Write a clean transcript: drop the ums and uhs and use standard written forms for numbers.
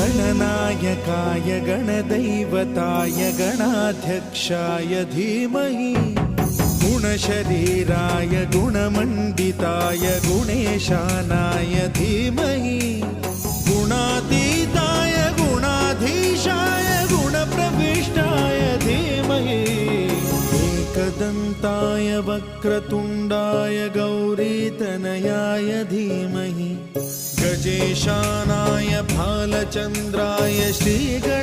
गणनायकाय गणदैवताय गणाध्यक्षाय धीमहि गुणशरीराय गुणमण्डिताय गुणेशानाय धीमहि गुणातीताय गुणाधीशाय गुणप्रविष्टाय धीमहि एकदन्ताय वक्रतुण्डाय गौरीतनयाय धीमहि गजेशानाय भालचन्द्राय श्रीगणेशाय